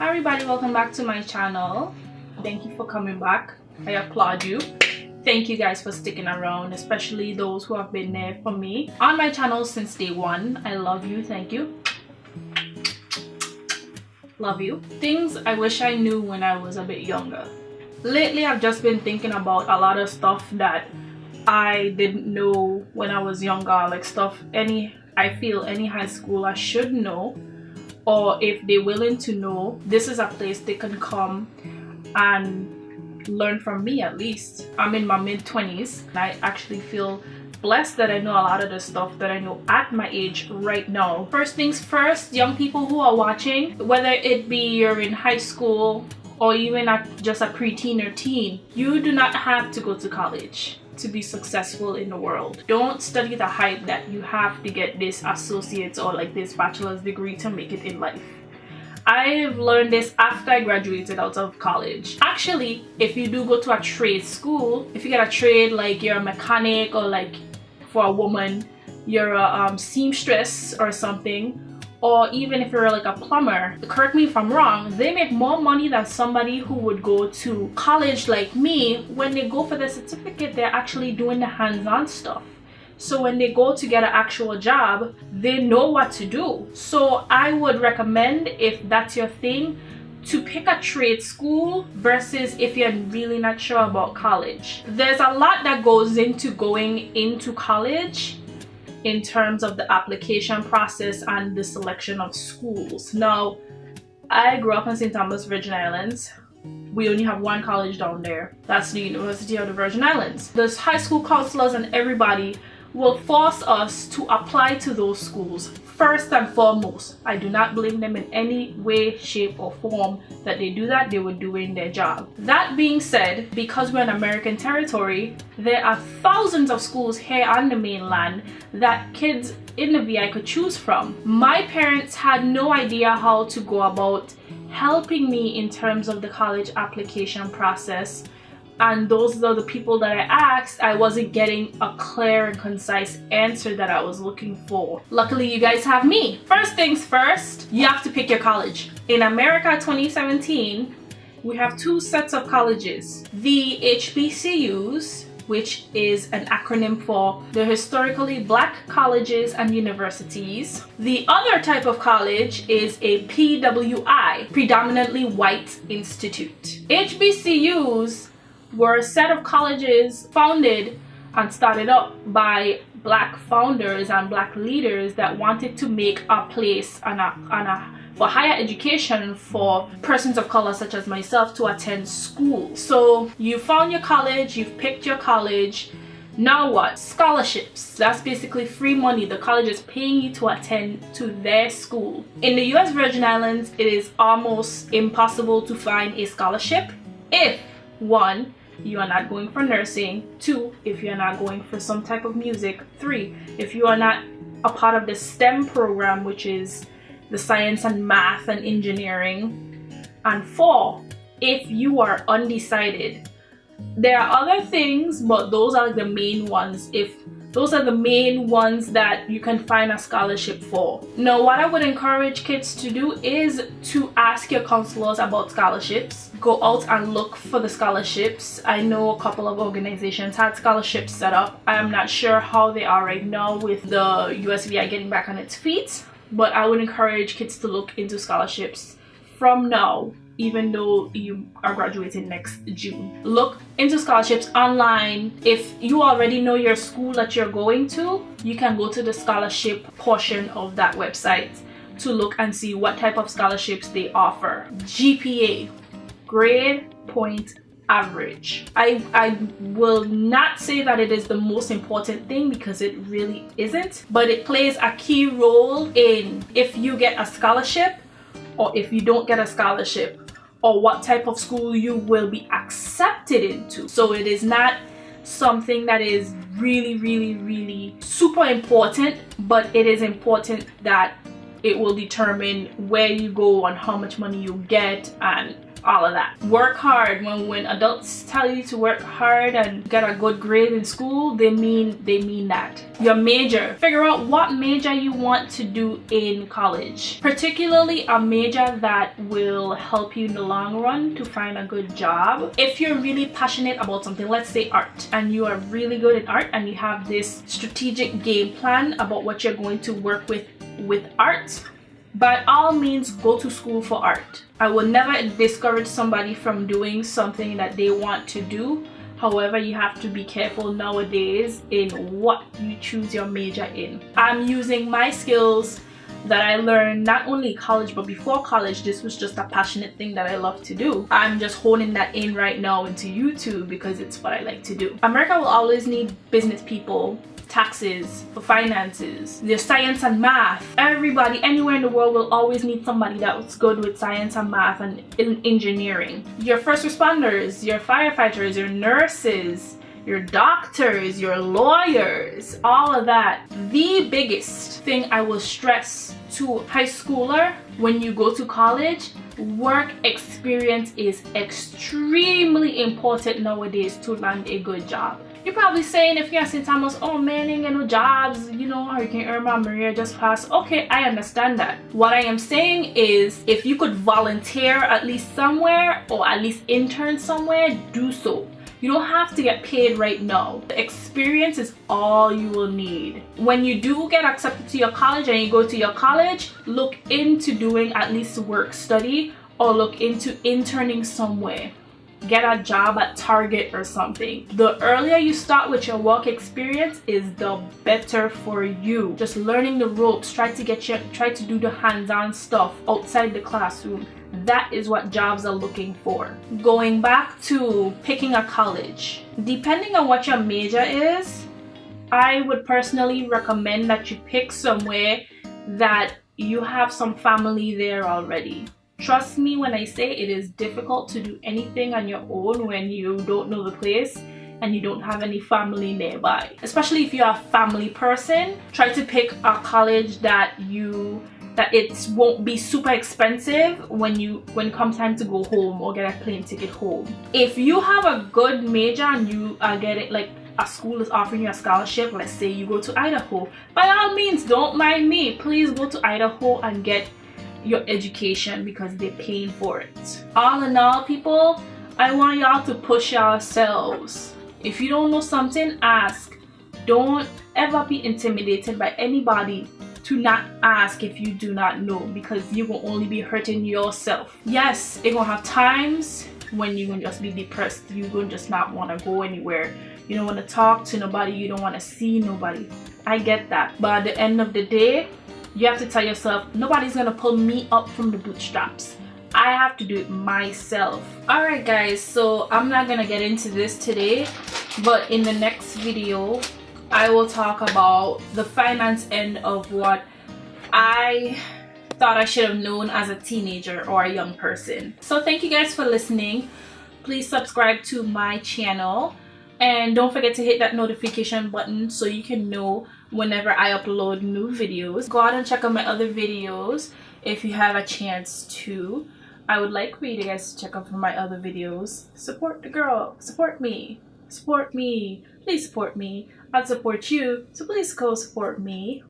Hi everybody, welcome back to my channel. Thank you for coming back. I applaud you. Thank you guys for sticking around, especially those who have been there for me on my channel since day one. I love you. Thank you. Love you. Things I wish I knew when I was a bit younger. Lately I've just been thinking about a lot of stuff that I didn't know when I was younger, like stuff I feel any high schooler should know, or if they're willing to know, this is a place they can come and learn from me. At least I'm in my mid-20s and I actually feel blessed that I know a lot of the stuff that I know at my age right now. First things first, young people who are watching, whether it be you're in high school or even just a preteen or teen, you do not have to go to college to be successful in the world. Don't study the hype that you have to get this associate's or like this bachelor's degree to make it in life. I've learned this after I graduated out of college. Actually, if you do go to a trade school, if you get a trade like you're a mechanic, or like for a woman you're a seamstress or something, or even if you're like a plumber, correct me if I'm wrong, they make more money than somebody who would go to college like me. When they go for the certificate, they're actually doing the hands-on stuff. So when they go to get an actual job, they know what to do. So I would recommend, if that's your thing, to pick a trade school versus if you're really not sure about college. There's a lot that goes into going into college in terms of the application process and the selection of schools. Now, I grew up in St. Thomas, Virgin Islands. We only have one college down there. That's the University of the Virgin Islands. The high school counselors and everybody will force us to apply to those schools first and foremost. I do not blame them in any way, shape or form that they do that. They were doing their job. That being said, because we're an American territory, there are thousands of schools here on the mainland that kids in the VI could choose from. My parents had no idea how to go about helping me in terms of the college application process, and those are the people that I asked. I wasn't getting a clear and concise answer that I was looking for. Luckily, you guys have me. First things first, you have to pick your college. In America 2017, we have two sets of colleges. The HBCUs, which is an acronym for the historically black colleges and universities. The other type of college is a PWI, predominantly white institute. HBCUs were a set of colleges founded and started up by black founders and black leaders that wanted to make a place for higher education for persons of color such as myself to attend school. So you found your college, you've picked your college. Now what? Scholarships. That's basically free money. The college is paying you to attend to their school. In the US Virgin Islands, it is almost impossible to find a scholarship if, one, you are not going for nursing, two, if you're not going for some type of music, three, if you are not a part of the STEM program, which is the science and math and engineering, and four, if you are undecided. There are other things, but those are the main ones. Those are the main ones that you can find a scholarship for. Now, what I would encourage kids to do is to ask your counselors about scholarships. Go out and look for the scholarships. I know a couple of organizations had scholarships set up. I am not sure how they are right now with the USVI getting back on its feet, but I would encourage kids to look into scholarships from now, even though you are graduating next June. Look into scholarships online. If you already know your school that you're going to, you can go to the scholarship portion of that website to look and see what type of scholarships they offer. GPA, grade point average. I will not say that it is the most important thing, because it really isn't, but it plays a key role in if you get a scholarship or if you don't get a scholarship, or what type of school you will be accepted into. So it is not something that is really super important, but it is important that it will determine where you go and how much money you get and all of that. Work hard. When adults tell you to work hard and get a good grade in school, they mean that. Your major. Figure out what major you want to do in college, particularly a major that will help you in the long run to find a good job. If you're really passionate about something, let's say art, and you are really good at art and you have this strategic game plan about what you're going to work with art, by all means go to school for art. I will never discourage somebody from doing something that they want to do. However, you have to be careful nowadays in what you choose your major in. I'm using my skills that I learned not only in college but before college. This was just a passionate thing that I love to do. I'm just honing that in right now into YouTube because it's what I like to do. America will always need business people, taxes, for finances, there's science and math. Everybody anywhere in the world will always need somebody that's good with science and math and engineering. Your first responders, your firefighters, your nurses, your doctors, your lawyers, all of that. The biggest thing I will stress to high schooler when you go to college, work experience is extremely important nowadays to land a good job. You're probably saying, if you're St. Thomas, oh man, ain't get no jobs, you know, or you can earn my Maria just pass. Okay, I understand that. What I am saying is, if you could volunteer at least somewhere or at least intern somewhere, do so. You don't have to get paid right now. The experience is all you will need. When you do get accepted to your college and you go to your college, look into doing at least work study or look into interning somewhere. Get a job at Target or something. The earlier you start with your work experience is the better for you. Just learning the ropes, try to do the hands-on stuff outside the classroom. That is what jobs are looking for. Going back to picking a college, depending on what your major is, I would personally recommend that you pick somewhere that you have some family there already. Trust me when I say it is difficult to do anything on your own when you don't know the place and you don't have any family nearby. Especially if you're a family person, try to pick a college that it won't be super expensive when it comes time to go home or get a plane ticket home. If you have a good major and you are getting, like, a school is offering you a scholarship, let's say you go to Idaho, by all means, don't mind me, please go to Idaho and get your education because they're paying for it. All in all, people, I want y'all to push yourselves. If you don't know something, ask. Don't ever be intimidated by anybody to not ask if you do not know, because you will only be hurting yourself. Yes, you're gonna have times when you're gonna just be depressed. You're gonna just not want to go anywhere. You don't want to talk to nobody. You don't want to see nobody. I get that. But at the end of the day, you have to tell yourself, nobody's gonna pull me up from the bootstraps. I have to do it myself. Alright guys, so I'm not gonna get into this today, but in the next video I will talk about the finance end of what I thought I should have known as a teenager or a young person. So thank you guys for listening. Please subscribe to my channel and don't forget to hit that notification button so you can know whenever I upload new videos. Go out and check out my other videos if you have a chance to. I would like for you guys to check out my other videos. Support the girl. Support me. Support me. Please support me. I'd support you. So please go support me.